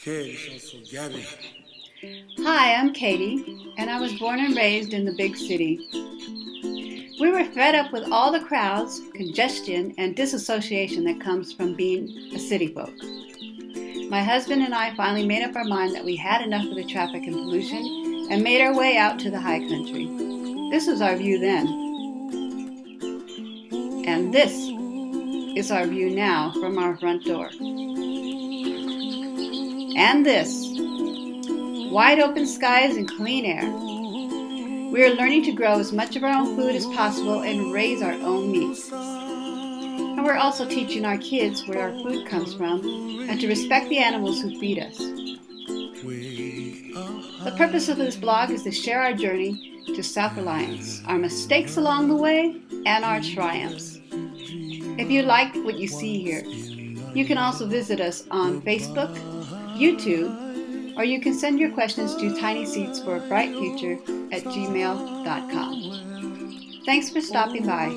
Kids, also Gabby. Hi, I'm Katie, and I was born and raised in the big city. We were fed up with all the crowds, congestion, and disassociation that comes from being a city folk. My husband and I finally made up our mind that we had enough of the traffic and pollution and made our way out to the high country. This was our view then. And this is our view now from our front door. And this, wide open skies and clean air. We are learning to grow as much of our own food as possible and raise our own meat. And we're also teaching our kids where our food comes from and to respect the animals who feed us. The purpose of this blog is to share our journey to self-reliance, our mistakes along the way, and our triumphs. If you like what you see here, you can also visit us on Facebook, YouTube, or you can send your questions to tinyseedsforbrightfuture@gmail.com. Thanks for stopping by.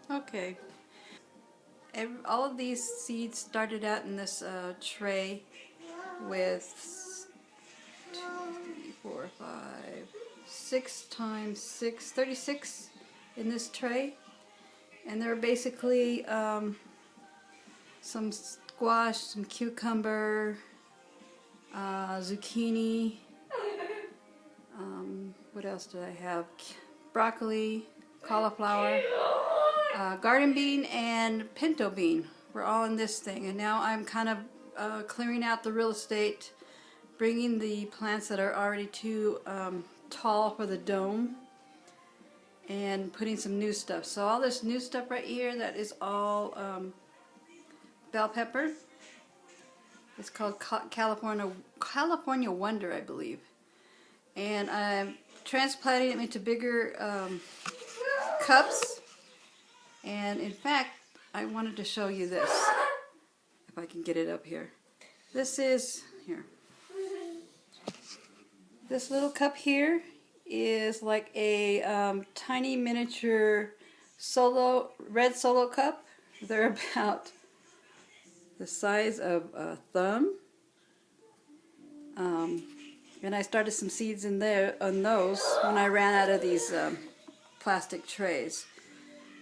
Okay, all of these seeds started out in this tray with 2, 3, 4, 5, 6 times 6, 36 in this tray, and they're basically some squash, some cucumber, zucchini, what else did I have? Broccoli, cauliflower, garden bean, and pinto bean were all in this thing. And now I'm kind of clearing out the real estate, bringing the plants that are already too tall for the dome, and putting some new stuff. So all this new stuff right here, that is all bell pepper. It's called California Wonder, I believe. And I'm transplanting them into bigger cups. And in fact, I wanted to show you this, if I can get it up here. This is, here. This little cup here is like a tiny miniature red solo cup. They're about the size of a thumb. And I started some seeds in there on those when I ran out of these plastic trays.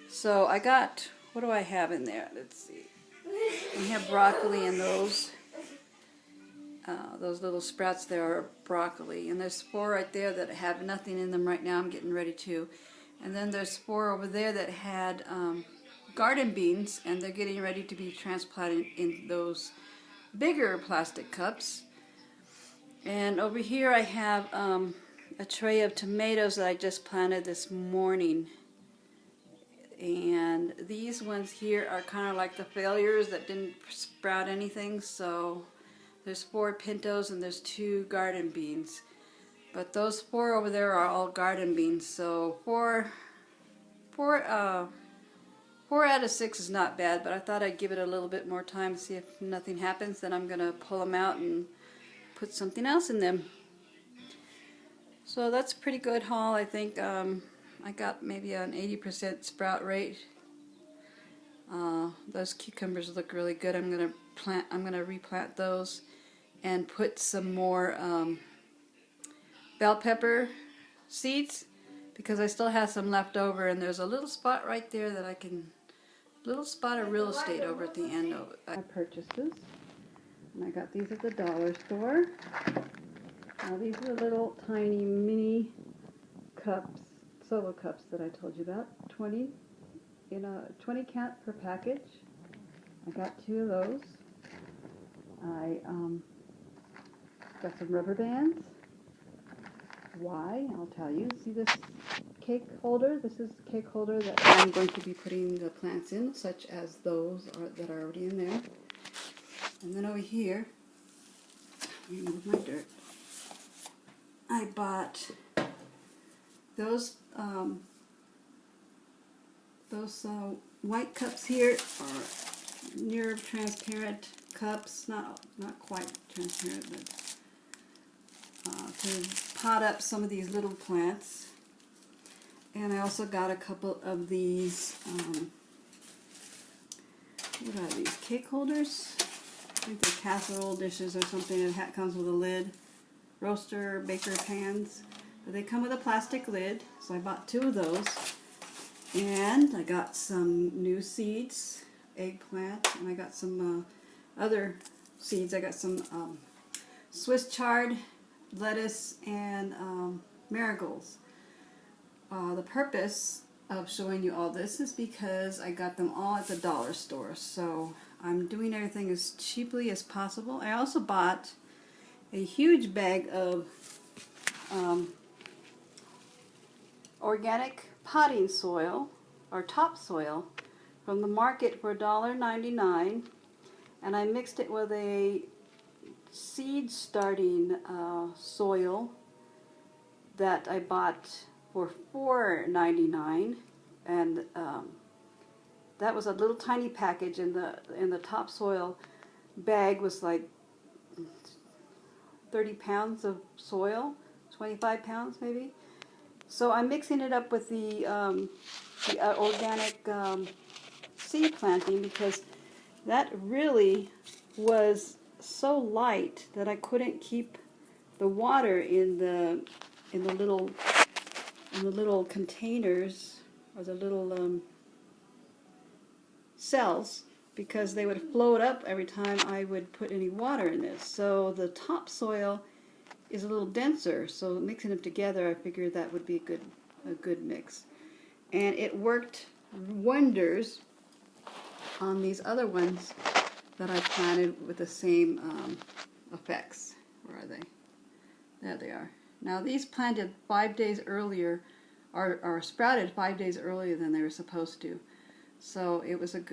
So I got, what do I have in there? Let's see. I have broccoli in those. Those little sprouts there are broccoli. And there's 4 right there that have nothing in them right now. I'm getting ready to. And then there's 4 over there that had garden beans, and they're getting ready to be transplanted in those bigger plastic cups. And over here I have a tray of tomatoes that I just planted this morning. And these ones here are kind of like the failures that didn't sprout anything. So there's 4 pintos and there's 2 garden beans. But those 4 over there are all garden beans. So 4 out of 6 is not bad, but I thought I'd give it a little bit more time, see if nothing happens. Then I'm going to pull them out and put something else in them. So that's a pretty good haul. I think I got maybe an 80% sprout rate. Those cucumbers look really good. I'm going to replant those and put some more bell pepper seeds, because I still have some left over, and there's a little spot right there that I can, little spot of real estate over at the end of it. I purchased this, and I got these at the dollar store. Now these are the little tiny mini cups, solo cups that I told you about. 20 count per package. I got 2 of those. I got some rubber bands. Why? I'll tell you. See this cake holder? This is the cake holder that I'm going to be putting the plants in, such as those that are already in there. And then over here, remove my dirt. I bought those white cups here are near transparent cups, not quite transparent, but to pot up some of these little plants. And I also got a couple of these, what are these, cake holders? I think they're casserole dishes or something. That comes with a lid. Roaster, baker pans. But they come with a plastic lid, so I bought 2 of those. And I got some new seeds, eggplant, and I got some other seeds. I got some Swiss chard, lettuce, and marigolds. The purpose of showing you all this is because I got them all at the dollar store, so I'm doing everything as cheaply as possible. I also bought a huge bag of organic potting soil, or topsoil, from the market for $1.99, and I mixed it with a seed starting soil that I bought for $4.99, and that was a little tiny package. In the topsoil bag was like 30 pounds of soil, 25 pounds maybe. So I'm mixing it up with the organic seed planting, because that really was so light that I couldn't keep the water in the little containers, or the little cells, because they would float up every time I would put any water in this. So the topsoil is a little denser, so mixing them together, I figured that would be a good mix. And it worked wonders on these other ones that I planted with the same effects. Where are they? There they are. Now these planted 5 days earlier, are sprouted 5 days earlier than they were supposed to. So it was a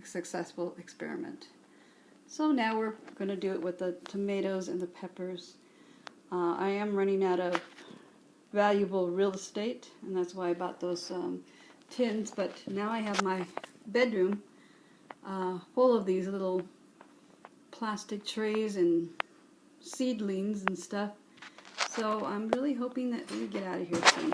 successful experiment. So now we're going to do it with the tomatoes and the peppers. I am running out of valuable real estate, and that's why I bought those tins. But now I have my bedroom full of these little plastic trays and seedlings and stuff. So I'm really hoping that we get out of here soon.